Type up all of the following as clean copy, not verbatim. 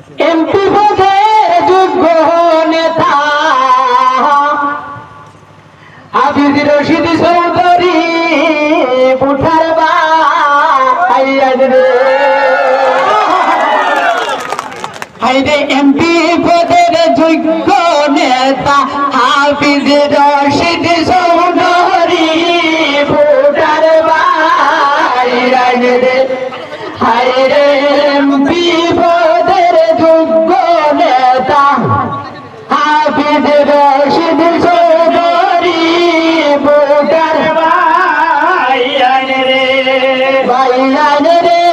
MP পদের যোগ্য নেতা হাফিজ রশিদ চৌধুরী বুঠার হাইরে এমপি পদের যোগ্য নেতা হাফিজ রশিদ চৌধুরী বুঠার হাইরে এমপি পদের যোগ্য নেতা হাফিজ রশিদ চৌধুরী বুঠার ভাইয়ান রে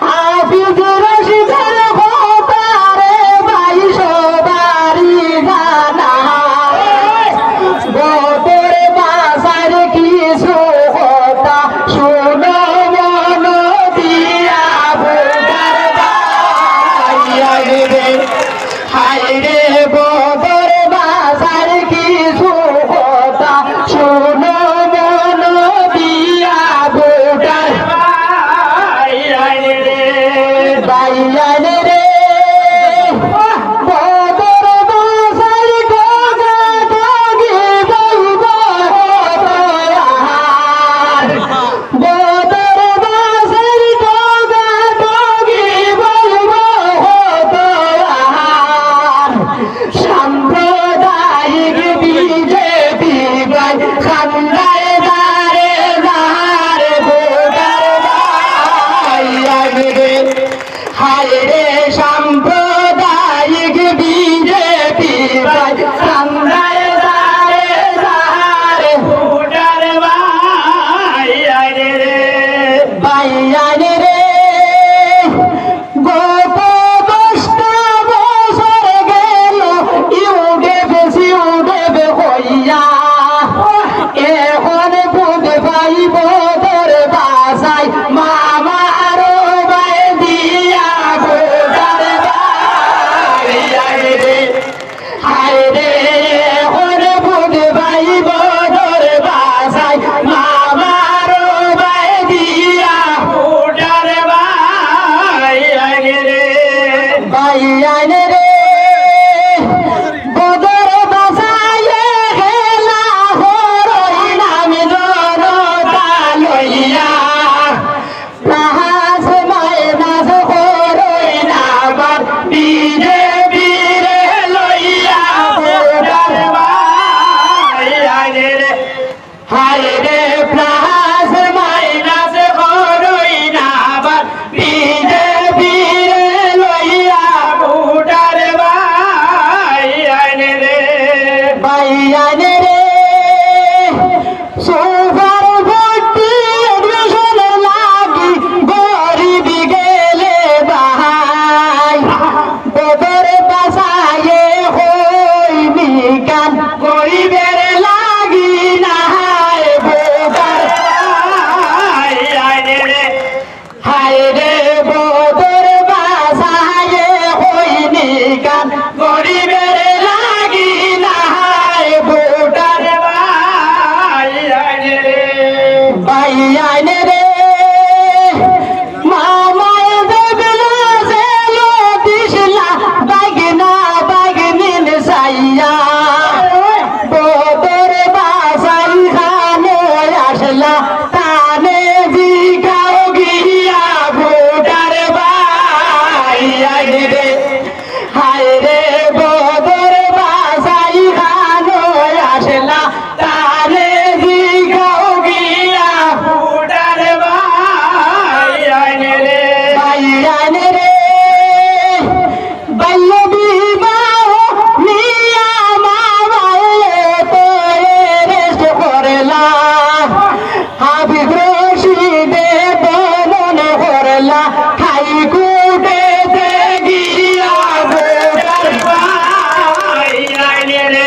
হাফিজ রশিদের ভোটারে ভাই সবারই জানা ভোটের বাসার কিছু কথা শুনো মন দিয়া ভোটার ভাইয়ান রে হায়রে ভোটের বাসার কিছু কথা শুনো মন দিয়া ভোটার ভাইয়ান রে ভোটের বাসার কথা গি বলব ভোটের বাসার কথা গি বলব সাম্প্রদায়িক বিজেপি ভাই খান্দায় দারে দারে ভোটার ভাইয়ান রে হায়রে সাম্প্রদায়িক বিজেপি ভাই খান্দায় দারে দারে ভোটার ভাইয়ান রে ভাইয়ান রে গত 10টা বছর গেল ইউডেবে হইয়া এখন বুঝে পাইব তোর বাসায় মামার বাই দিয়া ভোটার ভাইয়ান রে হায়রে এখন বুঝে পাইব তোর বাসায় মামার বাই দিয়া ভোটার ভাইয়ান রে ভাইয়ান রে বদর বাসায় হেলা হরই নাম জনতা লইয়া প্রাহাস মাইনাস হরই নাবার বিজেপি রে লইয়া ভোটার ভাইয়ান রে হায়রে প্রাহাস মাইনাস হরই নাবার বিজেপি রে লইয়া ভোটার ভাইয়ান রে ভাইয়ান রে সোফার ভর্তি এডমিশন লাগি গরিব গেলে ভাই বদর বাসায় হইনি গান গরিবের লাগি নাই ভোটার ভাইয়ান রে হায়রে বদর বাসায় হইনি গান গরিবের লাগি নাই ভোটার ভাইয়ান রে ভাইয়ান রে মামায় দেবলা সেলো দিশলা বাগনা বাগনিন সাইয়া বদর বাসাই খানে আসলা তানে জিগাও গিয়া ভোটার ভাইয়ান রে হায়রে বদর বাসাই খানে আসলা তানে জিগাও গিয়া ভোটার ভাইয়ান রে ভাইয়ান রে বাল্য বিবাহ নিয়া মামায়ে তো রেস্ট করলা হাফিজ রশিদে বনন করলা হাইকোর্টে গিয়া ভোটার ভাইয়ান রে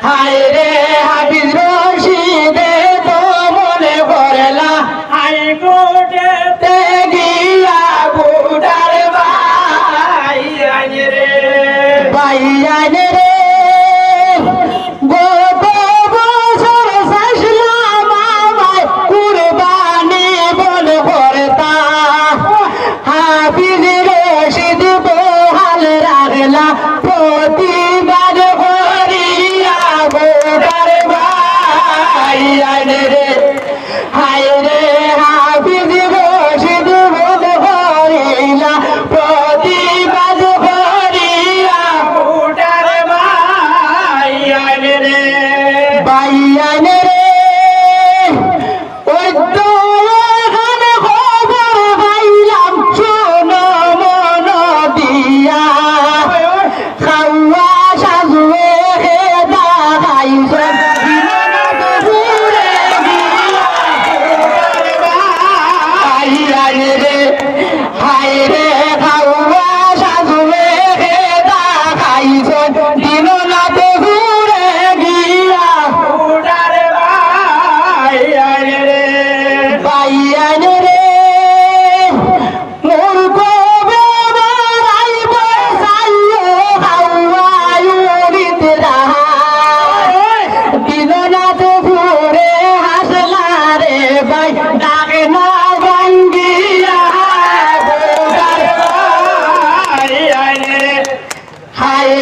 হায়রে হাফিজ রশিদে বনন করলা হাইকোর্টে গিয়া ভোটার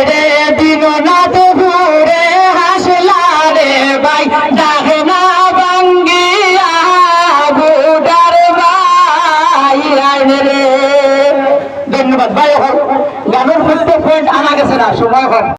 রে দিননাথ